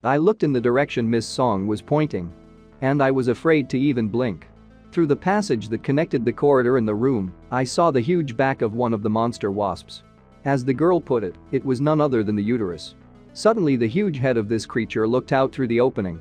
I looked in the direction Miss Song was pointing. And I was afraid to even blink. Through the passage that connected the corridor and the room, I saw the huge back of one of the monster wasps. As the girl put it, it was none other than the uterus. Suddenly the huge head of this creature looked out through the opening.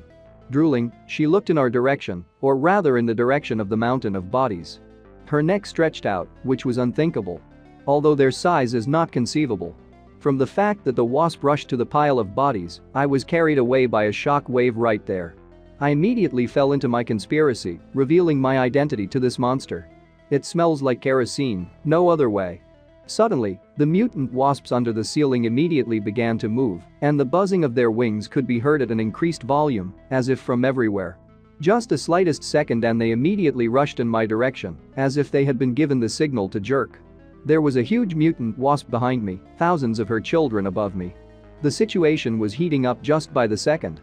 Drooling, she looked in our direction, or rather in the direction of the mountain of bodies. Her neck stretched out, which was unthinkable. Although their size is not conceivable. From the fact that the wasp rushed to the pile of bodies, I was carried away by a shock wave right there. I immediately fell into my conspiracy, revealing my identity to this monster. It smells like kerosene, no other way. Suddenly, the mutant wasps under the ceiling immediately began to move, and the buzzing of their wings could be heard at an increased volume, as if from everywhere. Just the slightest second and they immediately rushed in my direction, as if they had been given the signal to jerk. There was a huge mutant wasp behind me, thousands of her children above me. The situation was heating up just by the second.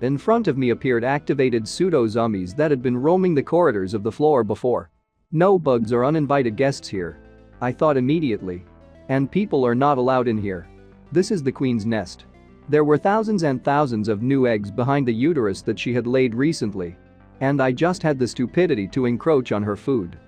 In front of me appeared activated pseudo-zombies that had been roaming the corridors of the floor before. No bugs or uninvited guests here. I thought immediately. And people are not allowed in here. This is the queen's nest. There were thousands and thousands of new eggs behind the uterus that she had laid recently. And I just had the stupidity to encroach on her food.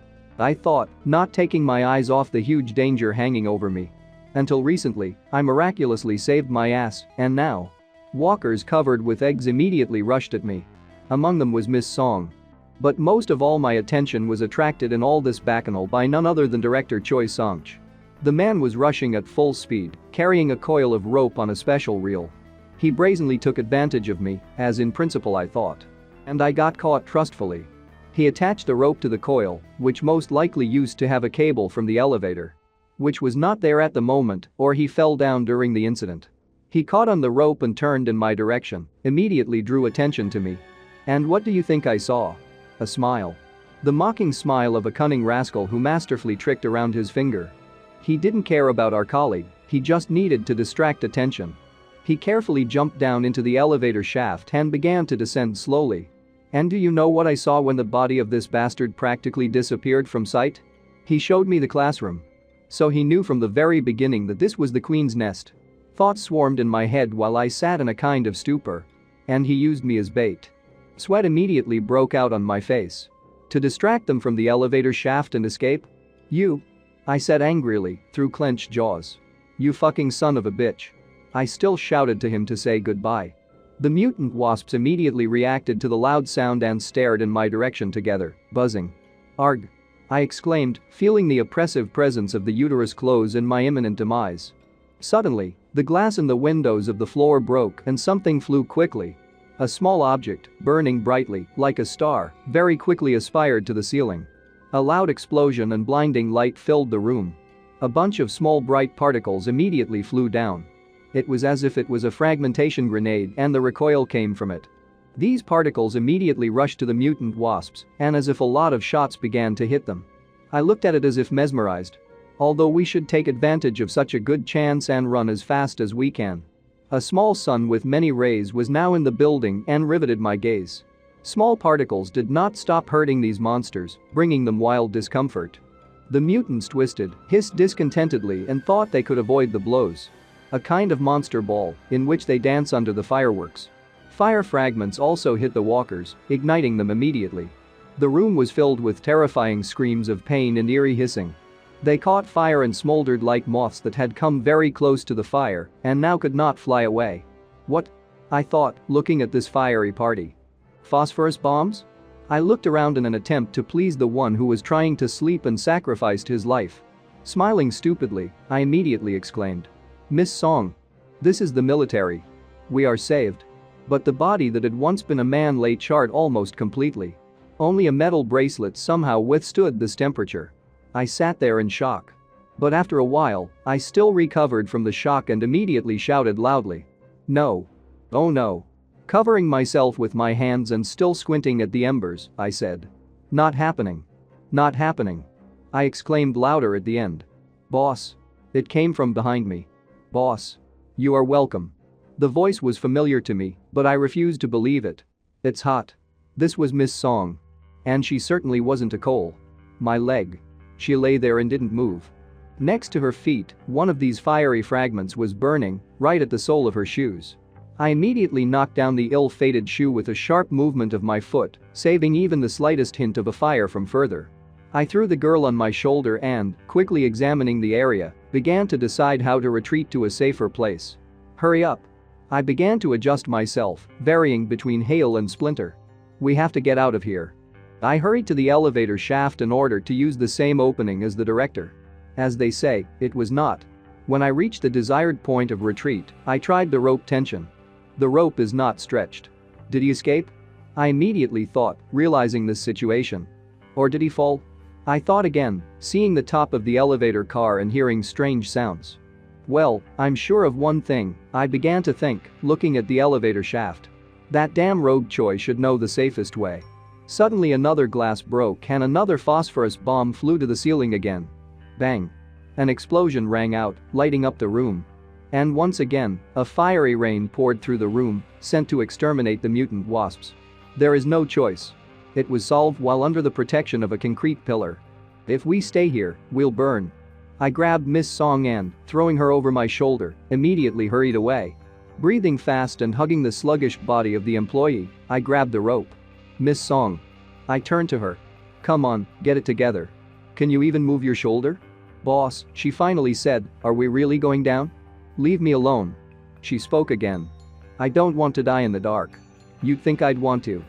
I thought, not taking my eyes off the huge danger hanging over me. Until recently, I miraculously saved my ass, and now. Walkers covered with eggs immediately rushed at me. Among them was Miss Song. But most of all my attention was attracted in all this bacchanal by none other than director Choi Song-ch. The man was rushing at full speed, carrying a coil of rope on a special reel. He brazenly took advantage of me, as in principle I thought. And I got caught trustfully. He attached the rope to the coil, which most likely used to have a cable from the elevator. Which was not there at the moment, or he fell down during the incident. He caught on the rope and turned in my direction, immediately drew attention to me. And what do you think I saw? A smile. The mocking smile of a cunning rascal who masterfully tricked around his finger. He didn't care about our colleague, he just needed to distract attention. He carefully jumped down into the elevator shaft and began to descend slowly. And do you know what I saw when the body of this bastard practically disappeared from sight? He showed me the classroom. So he knew from the very beginning that this was the queen's nest. Thoughts swarmed in my head while I sat in a kind of stupor. And he used me as bait. Sweat immediately broke out on my face. To distract them from the elevator shaft and escape? You? I said angrily, through clenched jaws. You fucking son of a bitch. I still shouted to him to say goodbye. The mutant wasps immediately reacted to the loud sound and stared in my direction together, buzzing. Arg! I exclaimed, feeling the oppressive presence of the uterus close in my imminent demise. Suddenly, the glass in the windows of the floor broke and something flew quickly. A small object, burning brightly, like a star, very quickly aspired to the ceiling. A loud explosion and blinding light filled the room. A bunch of small bright particles immediately flew down. It was as if it was a fragmentation grenade and the recoil came from it. These particles immediately rushed to the mutant wasps, and as if a lot of shots began to hit them. I looked at it as if mesmerized. Although we should take advantage of such a good chance and run as fast as we can. A small sun with many rays was now in the building and riveted my gaze. Small particles did not stop hurting these monsters, bringing them wild discomfort. The mutants twisted, hissed discontentedly and thought they could avoid the blows. A kind of monster ball, in which they dance under the fireworks. Fire fragments also hit the walkers, igniting them immediately. The room was filled with terrifying screams of pain and eerie hissing. They caught fire and smoldered like moths that had come very close to the fire and now could not fly away. What? I thought, looking at this fiery party. Phosphorus bombs? I looked around in an attempt to please the one who was trying to sleep and sacrificed his life. Smiling stupidly, I immediately exclaimed. Miss Song. This is the military. We are saved. But the body that had once been a man lay charred almost completely. Only a metal bracelet somehow withstood this temperature. I sat there in shock. But after a while, I still recovered from the shock and immediately shouted loudly. No. Oh no. Covering myself with my hands and still squinting at the embers, I said. Not happening. Not happening. I exclaimed louder at the end. Boss. It came from behind me. Boss. You are welcome. The voice was familiar to me, but I refused to believe it. It's hot. This was Miss Song. And she certainly wasn't a coal. My leg. She lay there and didn't move. Next to her feet, one of these fiery fragments was burning, right at the sole of her shoes. I immediately knocked down the ill-fated shoe with a sharp movement of my foot, saving even the slightest hint of a fire from further. I threw the girl on my shoulder and, quickly examining the area, began to decide how to retreat to a safer place. Hurry up. I began to adjust myself, varying between hail and splinter. We have to get out of here. I hurried to the elevator shaft in order to use the same opening as the director. As they say, it was not. When I reached the desired point of retreat, I tried the rope tension. The rope is not stretched. Did he escape? I immediately thought, realizing this situation. Or did he fall? I thought again, seeing the top of the elevator car and hearing strange sounds. Well, I'm sure of one thing, I began to think, looking at the elevator shaft. That damn rogue Choi should know the safest way. Suddenly another glass broke and another phosphorus bomb flew to the ceiling again. Bang. An explosion rang out, lighting up the room. And once again, a fiery rain poured through the room, sent to exterminate the mutant wasps. There is no choice. It was solved while under the protection of a concrete pillar. If we stay here, we'll burn. I grabbed Miss Song and, throwing her over my shoulder, immediately hurried away. Breathing fast and hugging the sluggish body of the employee, I grabbed the rope. Miss Song. I turned to her. Come on, get it together. Can you even move your shoulder? Boss, she finally said, are we really going down? Leave me alone. She spoke again. I don't want to die in the dark. You'd think I'd want to.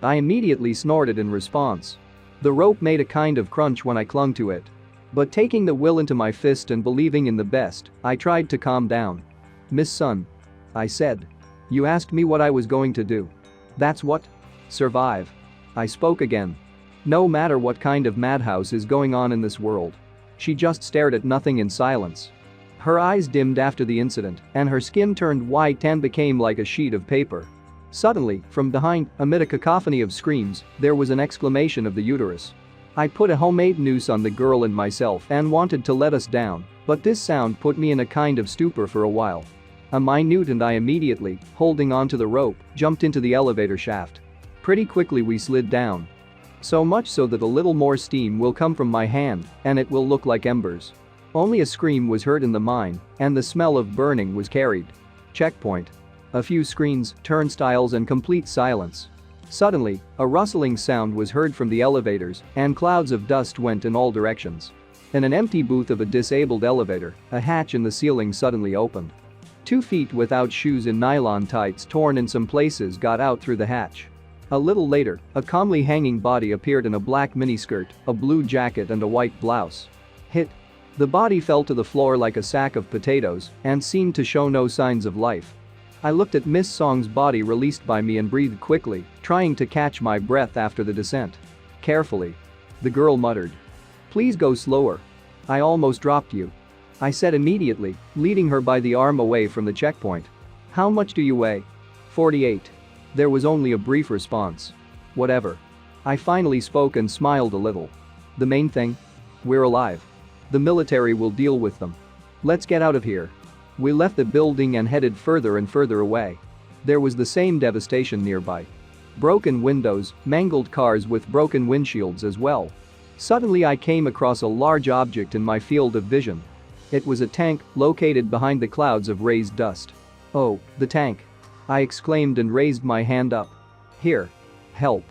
I immediately snorted in response. The rope made a kind of crunch when I clung to it. But taking the will into my fist and believing in the best, I tried to calm down. Miss Sun. I said. You asked me what I was going to do. That's what? Survive. I spoke again. No matter what kind of madhouse is going on in this world. She just stared at nothing in silence. Her eyes dimmed after the incident, and her skin turned white and became like a sheet of paper. Suddenly, from behind, amid a cacophony of screams, there was an exclamation of the uterus. I put a homemade noose on the girl and myself and wanted to let us down, but this sound put me in a kind of stupor for a while. A minute and I immediately, holding onto the rope, jumped into the elevator shaft. Pretty quickly we slid down. So much so that a little more steam will come from my hand, and it will look like embers. Only a scream was heard in the mine, and the smell of burning was carried. Checkpoint. A few screens, turnstiles and complete silence. Suddenly, a rustling sound was heard from the elevators, and clouds of dust went in all directions. In an empty booth of a disabled elevator, a hatch in the ceiling suddenly opened. 2 feet without shoes in nylon tights torn in some places got out through the hatch. A little later, a calmly hanging body appeared in a black miniskirt, a blue jacket and a white blouse. Hit. The body fell to the floor like a sack of potatoes and seemed to show no signs of life. I looked at Miss Song's body released by me and breathed quickly, trying to catch my breath after the descent. Carefully. The girl muttered. Please go slower. I almost dropped you. I said immediately, leading her by the arm away from the checkpoint. How much do you weigh? 48. There was only a brief response. Whatever. I finally spoke and smiled a little. The main thing? We're alive. The military will deal with them. Let's get out of here. We left the building and headed further and further away. There was the same devastation nearby. Broken windows, mangled cars with broken windshields as well. Suddenly I came across a large object in my field of vision. It was a tank located behind the clouds of raised dust. Oh, the tank. I exclaimed and raised my hand up. Here. Help.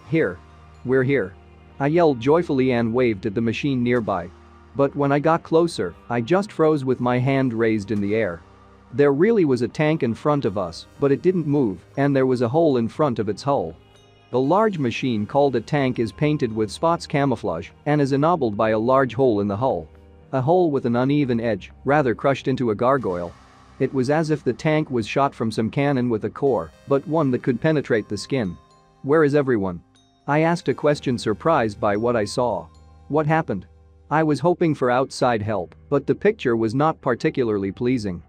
Here. We're here. I yelled joyfully and waved at the machine nearby. But when I got closer, I just froze with my hand raised in the air. There really was a tank in front of us, but it didn't move, and there was a hole in front of its hull. The large machine called a tank is painted with spots camouflage and is ennobled by a large hole in the hull. A hole with an uneven edge, rather crushed into a gargoyle. It was as if the tank was shot from some cannon with a core, but one that could penetrate the skin. Where is everyone? I asked a question, surprised by what I saw. What happened? I was hoping for outside help, but the picture was not particularly pleasing.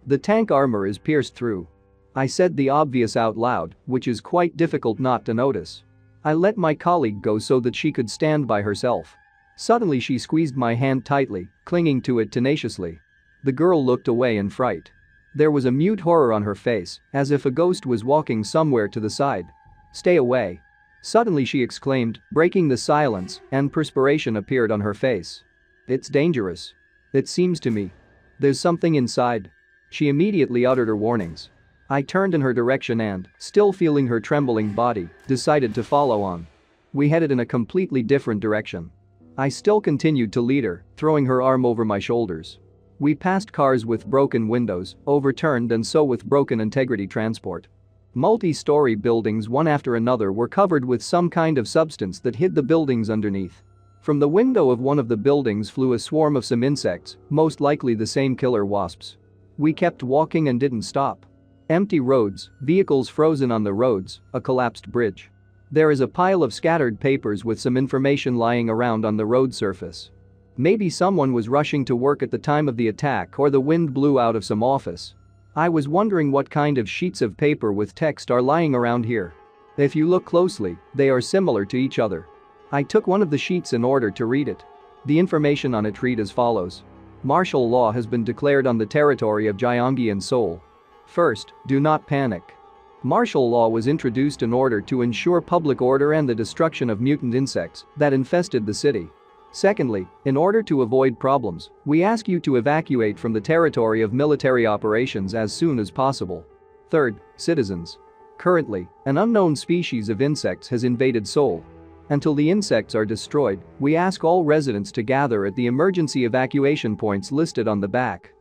The tank armor is pierced through. I said the obvious out loud, which is quite difficult not to notice. I let my colleague go so that she could stand by herself. Suddenly she squeezed my hand tightly, clinging to it tenaciously. The girl looked away in fright. There was a mute horror on her face, as if a ghost was walking somewhere to the side. Stay away. Suddenly she exclaimed, breaking the silence, and perspiration appeared on her face. It's dangerous. It seems to me. There's something inside. She immediately uttered her warnings. I turned in her direction and, still feeling her trembling body, decided to follow on. We headed in a completely different direction. I still continued to lead her, throwing her arm over my shoulders. We passed cars with broken windows, overturned and so with broken integrity transport. Multi-story buildings one after another were covered with some kind of substance that hid the buildings underneath. From the window of one of the buildings flew a swarm of some insects, most likely the same killer wasps. We kept walking and didn't stop. Empty roads, vehicles frozen on the roads, a collapsed bridge. There is a pile of scattered papers with some information lying around on the road surface. Maybe someone was rushing to work at the time of the attack or the wind blew out of some office. I was wondering what kind of sheets of paper with text are lying around here. If you look closely, they are similar to each other. I took one of the sheets in order to read it. The information on it read as follows. Martial law has been declared on the territory of Gyeonggi and Seoul. First, do not panic. Martial law was introduced in order to ensure public order and the destruction of mutant insects that infested the city. Secondly, in order to avoid problems, we ask you to evacuate from the territory of military operations as soon as possible. Third, citizens. Currently, an unknown species of insects has invaded Seoul. Until the insects are destroyed, we ask all residents to gather at the emergency evacuation points listed on the back.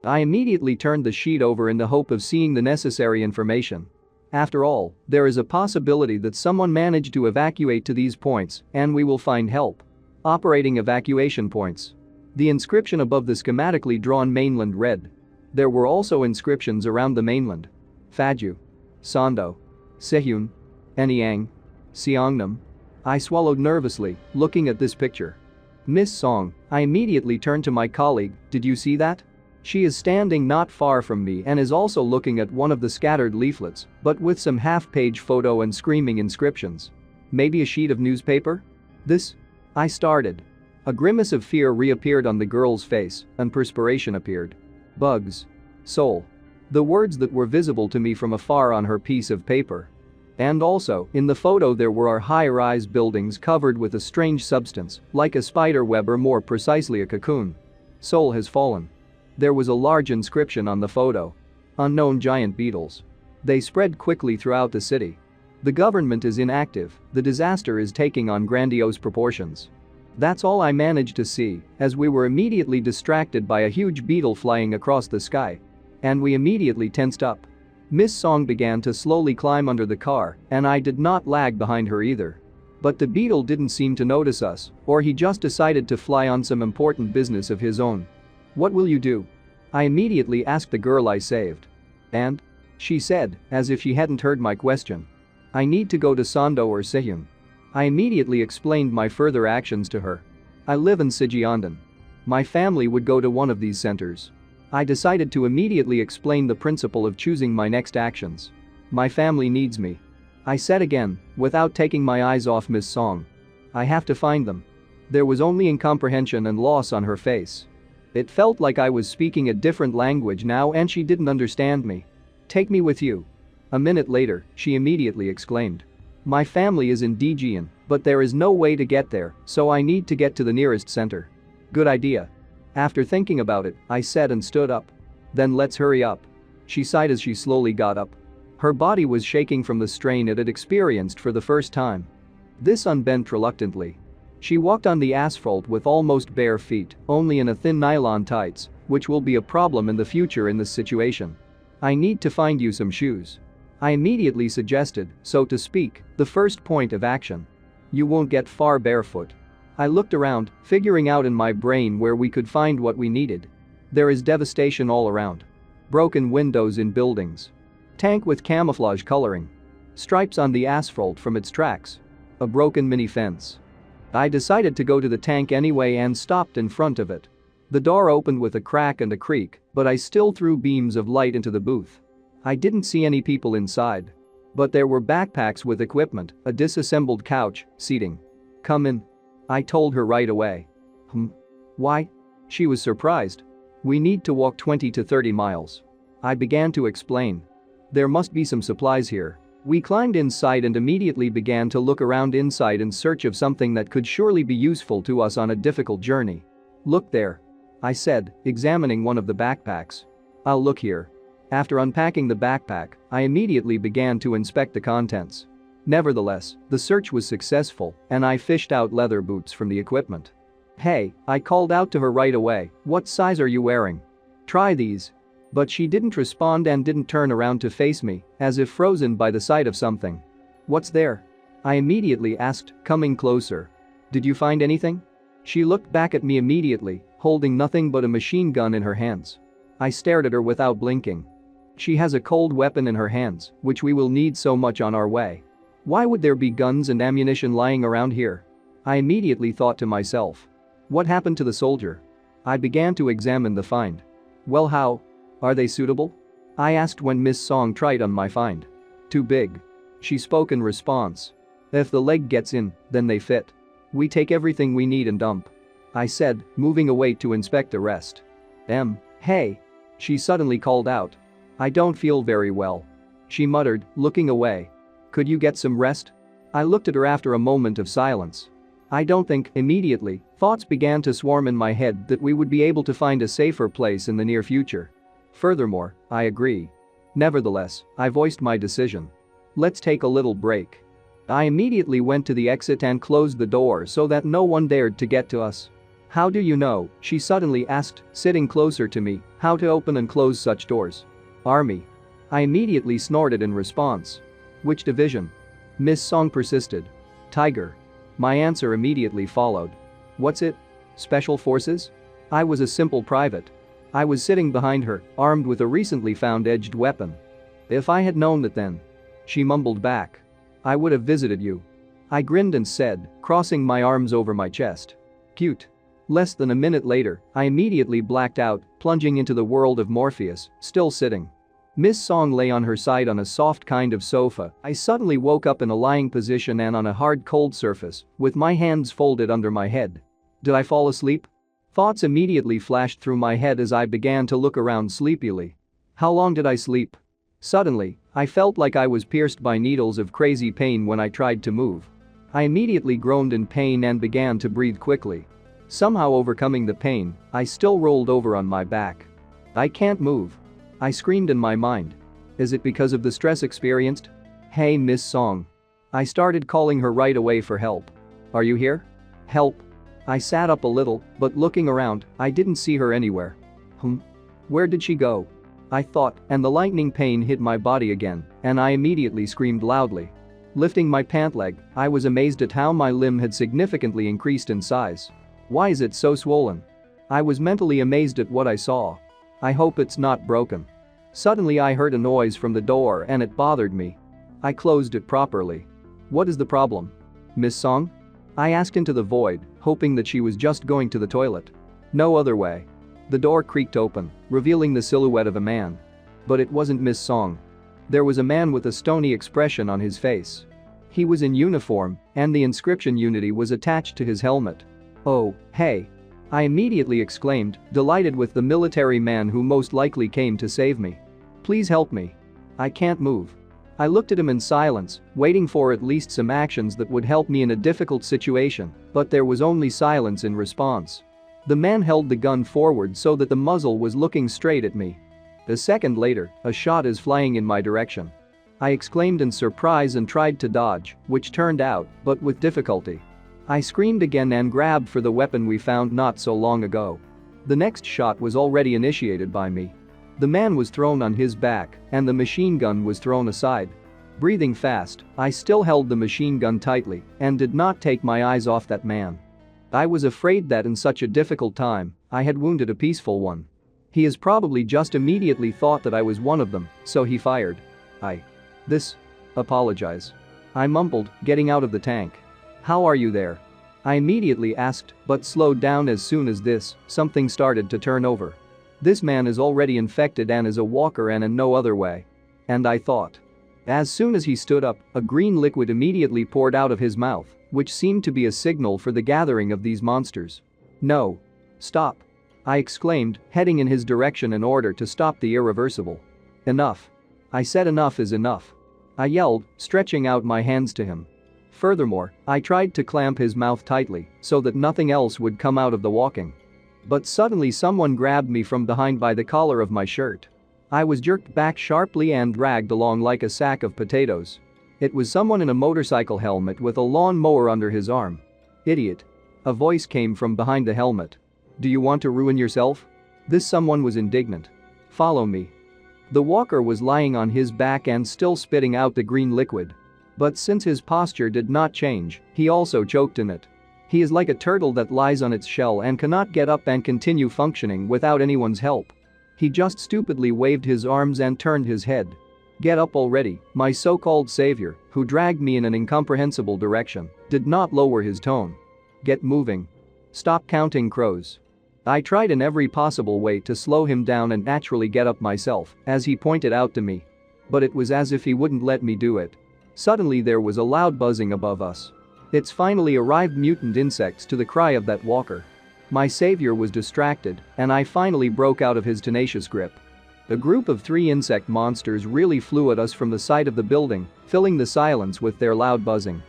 I immediately turned the sheet over in the hope of seeing the necessary information. After all, there is a possibility that someone managed to evacuate to these points and we will find help. Operating evacuation points. The inscription above the schematically drawn mainland read. There were also inscriptions around the mainland. Faju. Sando. Sehyun. Anyang. Seongnam. I swallowed nervously, looking at this picture. Miss Song, I immediately turned to my colleague, did you see that? She is standing not far from me and is also looking at one of the scattered leaflets, but with some half-page photo and screaming inscriptions. Maybe a sheet of newspaper? This? I started. A grimace of fear reappeared on the girl's face, and perspiration appeared. Bugs. Soul. The words that were visible to me from afar on her piece of paper. And also, in the photo there were high-rise buildings covered with a strange substance, like a spider web or more precisely a cocoon. Seoul has fallen. There was a large inscription on the photo. Unknown giant beetles. They spread quickly throughout the city. The government is inactive, the disaster is taking on grandiose proportions. That's all I managed to see, as we were immediately distracted by a huge beetle flying across the sky. And we immediately tensed up. Miss Song began to slowly climb under the car, and I did not lag behind her either. But the beetle didn't seem to notice us, or he just decided to fly on some important business of his own. What will you do? I immediately asked the girl I saved. And? She said, as if she hadn't heard my question. I need to go to Sando or Sehyun. I immediately explained my further actions to her. I live in Sijeondan. My family would go to one of these centers. I decided to immediately explain the principle of choosing my next actions. My family needs me. I said again, without taking my eyes off Miss Song. I have to find them. There was only incomprehension and loss on her face. It felt like I was speaking a different language now and she didn't understand me. Take me with you. A minute later, she immediately exclaimed. My family is in Daejeon, but there is no way to get there, so I need to get to the nearest center. Good idea. After thinking about it, I said and stood up. Then let's hurry up. She sighed as she slowly got up. Her body was shaking from the strain it had experienced for the first time. This unbent reluctantly. She walked on the asphalt with almost bare feet, only in a thin nylon tights, which will be a problem in the future in this situation. I need to find you some shoes. I immediately suggested, so to speak, the first point of action. You won't get far barefoot. I looked around, figuring out in my brain where we could find what we needed. There is devastation all around. Broken windows in buildings. Tank with camouflage coloring. Stripes on the asphalt from its tracks. A broken mini fence. I decided to go to the tank anyway and stopped in front of it. The door opened with a crack and a creak, but I still threw beams of light into the booth. I didn't see any people inside. But there were backpacks with equipment, a disassembled couch, seating. Come in. I told her right away. Why? She was surprised. We need to walk 20 to 30 miles. I began to explain. There must be some supplies here. We climbed inside and immediately began to look around inside in search of something that could surely be useful to us on a difficult journey. Look there. I said, examining one of the backpacks. I'll look here. After unpacking the backpack, I immediately began to inspect the contents. Nevertheless, the search was successful and I fished out leather boots from the equipment. "Hey," I called out to her right away, "what size are you wearing? Try these." But she didn't respond and didn't turn around to face me, as if frozen by the sight of something. "What's there?" I immediately asked, coming closer. "Did you find anything?" She looked back at me immediately, holding nothing but a machine gun in her hands. I stared at her without blinking. She has a cold weapon in her hands, which we will need so much on our way. Why would there be guns and ammunition lying around here? I immediately thought to myself. What happened to the soldier? I began to examine the find. "Well, how? Are they suitable?" I asked when Miss Song tried on my find. "Too big." She spoke in response. "If the leg gets in, then they fit. We take everything we need and dump," I said, moving away to inspect the rest. Hey," she suddenly called out. "I don't feel very well," she muttered, looking away. "Could you get some rest?" I looked at her after a moment of silence. I don't think. Immediately, thoughts began to swarm in my head that we would be able to find a safer place in the near future. Furthermore, I agree. Nevertheless, I voiced my decision. "Let's take a little break." I immediately went to the exit and closed the door so that no one dared to get to us. "How do you know?" she suddenly asked, sitting closer to me, "how to open and close such doors?" "Army." I immediately snorted in response. "Which division?" Miss Song persisted. "Tiger." My answer immediately followed. "What's it? Special Forces?" I was a simple private. I was sitting behind her, armed with a recently found edged weapon. "If I had known that then," she mumbled back, "I would have visited you." I grinned and said, crossing my arms over my chest. "Cute." Less than a minute later, I immediately blacked out, plunging into the world of Morpheus, still sitting. Miss Song lay on her side on a soft kind of sofa. I suddenly woke up in a lying position and on a hard cold surface, with my hands folded under my head. Did I fall asleep? Thoughts immediately flashed through my head as I began to look around sleepily. How long did I sleep? Suddenly, I felt like I was pierced by needles of crazy pain when I tried to move. I immediately groaned in pain and began to breathe quickly. Somehow overcoming the pain, I still rolled over on my back. "I can't move," I screamed in my mind. "Is it because of the stress experienced?" "Hey, Miss Song." I started calling her right away for help. "Are you here? Help." I sat up a little, but looking around, I didn't see her anywhere. Where did she go? I thought, and the lightning pain hit my body again, and I immediately screamed loudly. Lifting my pant leg, I was amazed at how my limb had significantly increased in size. Why is it so swollen? I was mentally amazed at what I saw. I hope it's not broken. Suddenly I heard a noise from the door and it bothered me. I closed it properly. "What is the problem? Miss Song?" I asked into the void, hoping that she was just going to the toilet. No other way. The door creaked open, revealing the silhouette of a man. But it wasn't Miss Song. There was a man with a stony expression on his face. He was in uniform, and the inscription unity was attached to his helmet. "Oh, hey!" I immediately exclaimed, delighted with the military man who most likely came to save me. "Please help me. I can't move." I looked at him in silence, waiting for at least some actions that would help me in a difficult situation, but there was only silence in response. The man held the gun forward so that the muzzle was looking straight at me. A second later, a shot is flying in my direction. I exclaimed in surprise and tried to dodge, which turned out, but with difficulty. I screamed again and grabbed for the weapon we found not so long ago. The next shot was already initiated by me. The man was thrown on his back, and the machine gun was thrown aside. Breathing fast, I still held the machine gun tightly and did not take my eyes off that man. I was afraid that in such a difficult time, I had wounded a peaceful one. He has probably just immediately thought that I was one of them, so he fired. Apologize. I mumbled, getting out of the tank. "How are you there?" I immediately asked, but slowed down as soon as something started to turn over. This man is already infected and is a walker and in no other way. And I thought. As soon as he stood up, a green liquid immediately poured out of his mouth, which seemed to be a signal for the gathering of these monsters. "No. Stop." I exclaimed, heading in his direction in order to stop the irreversible. "Enough." I said enough is enough. I yelled, stretching out my hands to him. Furthermore, I tried to clamp his mouth tightly so that nothing else would come out of the walking. But suddenly someone grabbed me from behind by the collar of my shirt. I was jerked back sharply and dragged along like a sack of potatoes. It was someone in a motorcycle helmet with a lawn mower under his arm. "Idiot." A voice came from behind the helmet. "Do you want to ruin yourself?" This someone was indignant. "Follow me." The walker was lying on his back and still spitting out the green liquid. But since his posture did not change, he also choked in it. He is like a turtle that lies on its shell and cannot get up and continue functioning without anyone's help. He just stupidly waved his arms and turned his head. "Get up already," my so-called savior, who dragged me in an incomprehensible direction, did not lower his tone. "Get moving. Stop counting crows." I tried in every possible way to slow him down and naturally get up myself, as he pointed out to me. But it was as if he wouldn't let me do it. Suddenly there was a loud buzzing above us. It's finally arrived mutant insects to the cry of that walker. My savior was distracted, and I finally broke out of his tenacious grip. A group of 3 insect monsters really flew at us from the side of the building, filling the silence with their loud buzzing.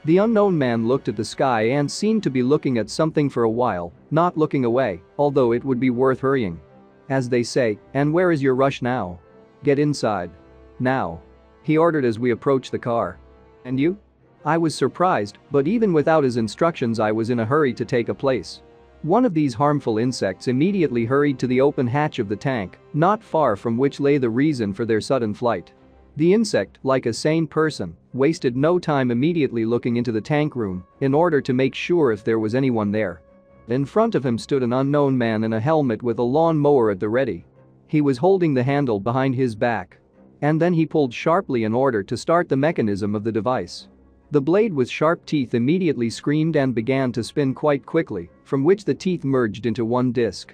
The unknown man looked at the sky and seemed to be looking at something for a while, not looking away, although it would be worth hurrying. As they say, "And where is your rush now? Get inside. Now," he ordered as we approached the car. "And you?" I was surprised, but even without his instructions I was in a hurry to take a place. One of these harmful insects immediately hurried to the open hatch of the tank, not far from which lay the reason for their sudden flight. The insect, like a sane person, wasted no time immediately looking into the tank room in order to make sure if there was anyone there. In front of him stood an unknown man in a helmet with a lawn mower at the ready. He was holding the handle behind his back. And then he pulled sharply in order to start the mechanism of the device. The blade with sharp teeth immediately screamed and began to spin quite quickly, from which the teeth merged into one disc.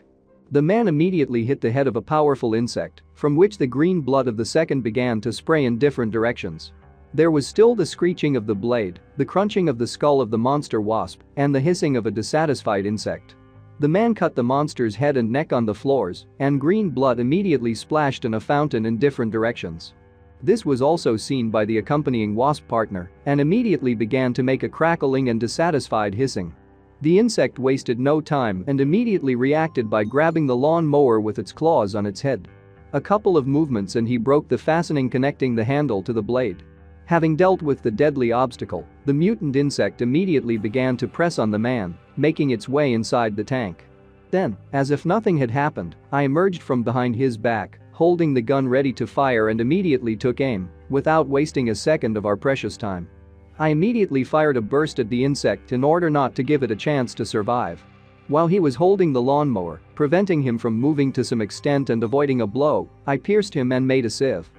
The man immediately hit the head of a powerful insect, from which the green blood of the second began to spray in different directions. There was still the screeching of the blade, the crunching of the skull of the monster wasp, and the hissing of a dissatisfied insect. The man cut the monster's head and neck on the floors, and green blood immediately splashed in a fountain in different directions. This was also seen by the accompanying wasp partner and immediately began to make a crackling and dissatisfied hissing. The insect wasted no time and immediately reacted by grabbing the lawn mower with its claws on its head. A couple of movements and he broke the fastening connecting the handle to the blade. Having dealt with the deadly obstacle, the mutant insect immediately began to press on the man, making its way inside the tank. Then, as if nothing had happened, I emerged from behind his back, holding the gun ready to fire and immediately took aim, without wasting a second of our precious time. I immediately fired a burst at the insect in order not to give it a chance to survive. While he was holding the lawnmower, preventing him from moving to some extent and avoiding a blow, I pierced him and made a sieve.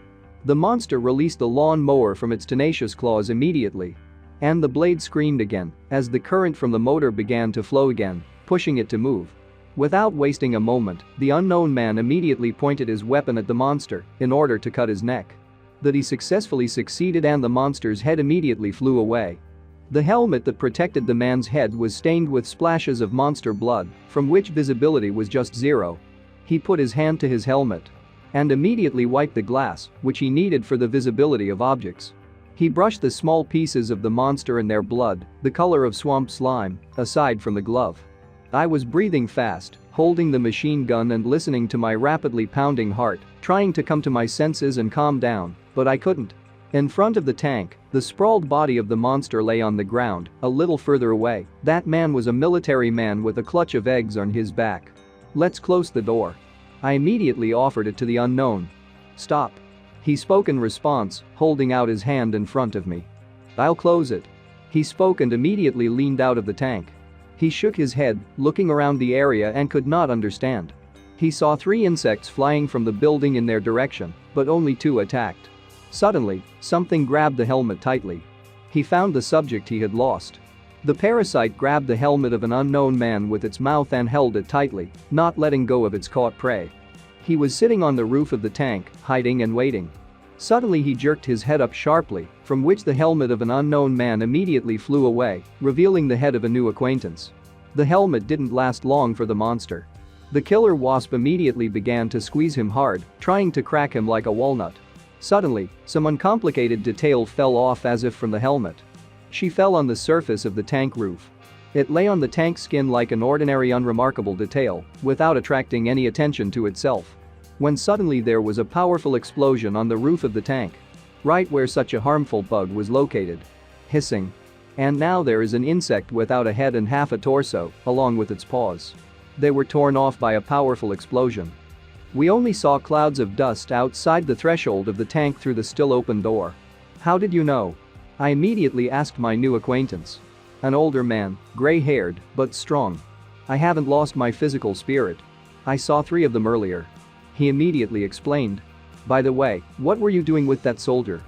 The monster released the lawn mower from its tenacious claws immediately. And the blade screamed again, as the current from the motor began to flow again, pushing it to move. Without wasting a moment, the unknown man immediately pointed his weapon at the monster in order to cut his neck. That he successfully succeeded and the monster's head immediately flew away. The helmet that protected the man's head was stained with splashes of monster blood, from which visibility was just 0. He put his hand to his helmet and immediately wiped the glass, which he needed for the visibility of objects. He brushed the small pieces of the monster and their blood, the color of swamp slime, aside from the glove. I was breathing fast, holding the machine gun and listening to my rapidly pounding heart, trying to come to my senses and calm down, but I couldn't. In front of the tank, the sprawled body of the monster lay on the ground, a little further away. That man was a military man with a clutch of eggs on his back. "Let's close the door." I immediately offered it to the unknown. "Stop," he spoke in response, holding out his hand in front of me. "I'll close it," he spoke and immediately leaned out of the tank. He shook his head, looking around the area and could not understand. He saw 3 insects flying from the building in their direction, but only 2 attacked. Suddenly, something grabbed the helmet tightly. He found the subject he had lost. The parasite grabbed the helmet of an unknown man with its mouth and held it tightly, not letting go of its caught prey. He was sitting on the roof of the tank, hiding and waiting. Suddenly he jerked his head up sharply, from which the helmet of an unknown man immediately flew away, revealing the head of a new acquaintance. The helmet didn't last long for the monster. The killer wasp immediately began to squeeze him hard, trying to crack him like a walnut. Suddenly, some uncomplicated detail fell off as if from the helmet. She fell on the surface of the tank roof. It lay on the tank skin like an ordinary unremarkable detail, without attracting any attention to itself. when suddenly there was a powerful explosion on the roof of the tank. Right where such a harmful bug was located. Hissing. And now there is an insect without a head and half a torso, along with its paws. They were torn off by a powerful explosion. We only saw clouds of dust outside the threshold of the tank through the still open door. How did you know? I immediately asked my new acquaintance. An older man, gray-haired, but strong. I haven't lost my physical spirit. I saw 3 of them earlier. He immediately explained. By the way, what were you doing with that soldier?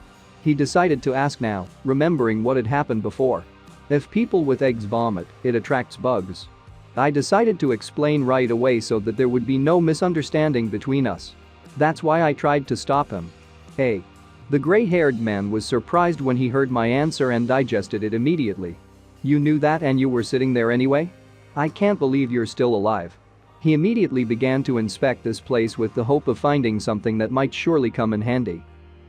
He decided to ask now, remembering what had happened before. If people with eggs vomit, it attracts bugs. I decided to explain right away so that there would be no misunderstanding between us. That's why I tried to stop him. Hey. The gray-haired man was surprised when he heard my answer and digested it immediately. You knew that and you were sitting there anyway? I can't believe you're still alive. He immediately began to inspect this place with the hope of finding something that might surely come in handy.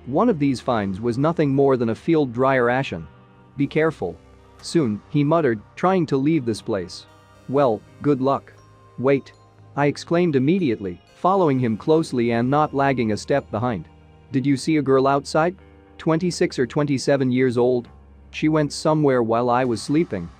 One of these finds was nothing more than a field dryer ashen. Be careful. Soon, he muttered, trying to leave this place. Well, good luck. Wait. I exclaimed immediately, following him closely and not lagging a step behind. Did you see a girl outside? 26 or 27 years old? She went somewhere while I was sleeping.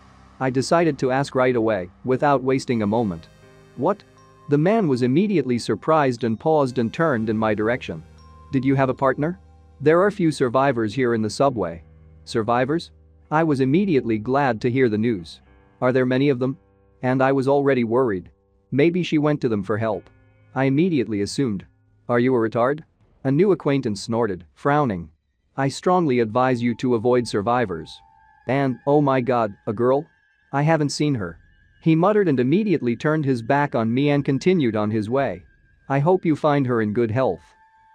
I decided to ask right away, without wasting a moment. What? The man was immediately surprised and paused and turned in my direction. Did you have a partner? There are few survivors here in the subway. Survivors? I was immediately glad to hear the news. Are there many of them? And I was already worried. Maybe she went to them for help. I immediately assumed. Are you a retard? A new acquaintance snorted, frowning. I strongly advise you to avoid survivors. And, oh my god, a girl? I haven't seen her. He muttered and immediately turned his back on me and continued on his way. I hope you find her in good health.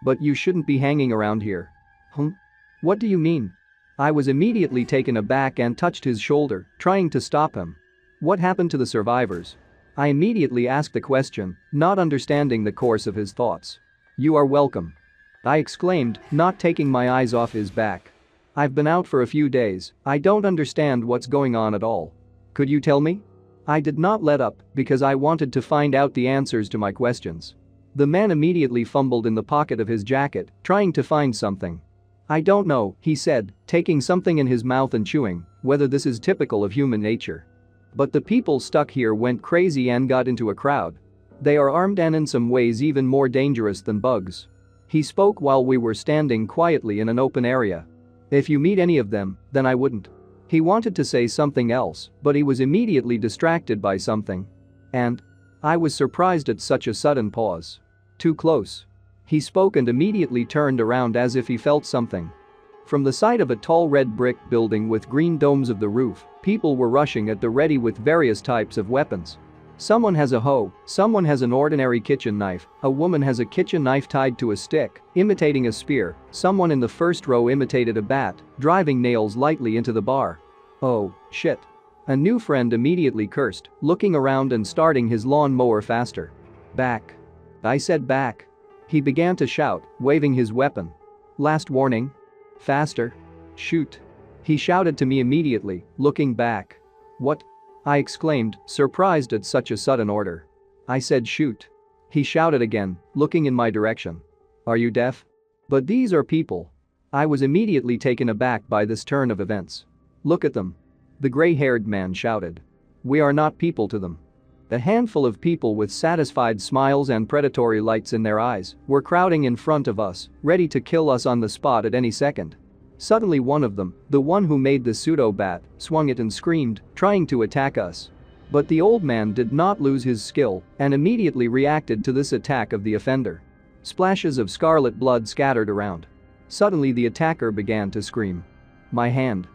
But you shouldn't be hanging around here. What do you mean? I was immediately taken aback and touched his shoulder, trying to stop him. What happened to the survivors? I immediately asked the question, not understanding the course of his thoughts. You are welcome. I exclaimed, not taking my eyes off his back. I've been out for a few days, I don't understand what's going on at all. Could you tell me? I did not let up because I wanted to find out the answers to my questions. The man immediately fumbled in the pocket of his jacket, trying to find something. I don't know, he said, taking something in his mouth and chewing, whether this is typical of human nature. But the people stuck here went crazy and got into a crowd. They are armed and in some ways even more dangerous than bugs. He spoke while we were standing quietly in an open area. If you meet any of them, then I wouldn't. He wanted to say something else, but he was immediately distracted by something. And I was surprised at such a sudden pause. Too close. He spoke and immediately turned around as if he felt something. From the side of a tall red brick building with green domes of the roof, people were rushing at the ready with various types of weapons. Someone has a hoe, someone has an ordinary kitchen knife, a woman has a kitchen knife tied to a stick, imitating a spear, someone in the first row imitated a bat, driving nails lightly into the bar. Oh, shit. A new friend immediately cursed, looking around and starting his lawn mower faster. Back. I said back. He began to shout, waving his weapon. Last warning. Faster. Shoot. He shouted to me immediately, looking back. What? I exclaimed, surprised at such a sudden order. I said shoot. He shouted again, looking in my direction. Are you deaf? But these are people. I was immediately taken aback by this turn of events. Look at them. The gray-haired man shouted. We are not people to them. A handful of people with satisfied smiles and predatory lights in their eyes were crowding in front of us, ready to kill us on the spot at any second. Suddenly one of them, the one who made the pseudo-bat, swung it and screamed, trying to attack us. But the old man did not lose his skill and immediately reacted to this attack of the offender. Splashes of scarlet blood scattered around. Suddenly the attacker began to scream. My hand.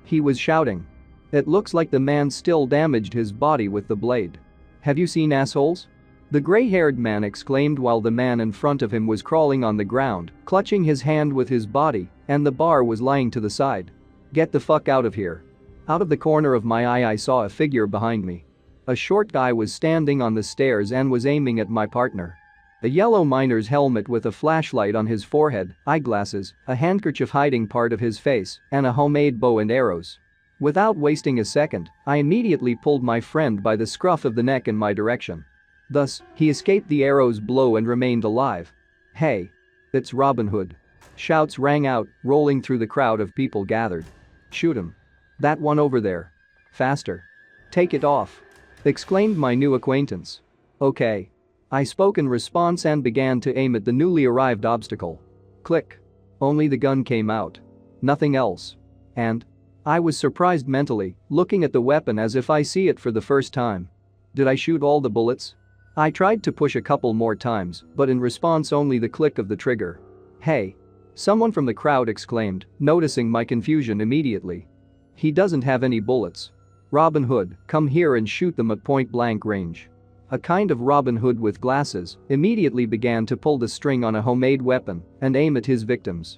He was shouting. It looks like the man still damaged his body with the blade. Have you seen assholes? The gray-haired man exclaimed while the man in front of him was crawling on the ground, clutching his hand with his body, and the bar was lying to the side. Get the fuck out of here. Out of the corner of my eye I saw a figure behind me. A short guy was standing on the stairs and was aiming at my partner. A yellow miner's helmet with a flashlight on his forehead, eyeglasses, a handkerchief hiding part of his face, and a homemade bow and arrows. Without wasting a second, I immediately pulled my friend by the scruff of the neck in my direction. Thus, he escaped the arrow's blow and remained alive. "Hey! It's Robin Hood." Shouts rang out, rolling through the crowd of people gathered. "Shoot him. That one over there. Faster. Take it off," exclaimed my new acquaintance. "Okay." I spoke in response and began to aim at the newly arrived obstacle. Click. Only the gun came out. Nothing else. And I was surprised mentally, looking at the weapon as if I see it for the first time. Did I shoot all the bullets? I tried to push a couple more times, but in response only the click of the trigger. "Hey!" Someone from the crowd exclaimed, noticing my confusion immediately. "He doesn't have any bullets. Robin Hood, come here and shoot them at point-blank range." A kind of Robin Hood with glasses immediately began to pull the string on a homemade weapon and aim at his victims.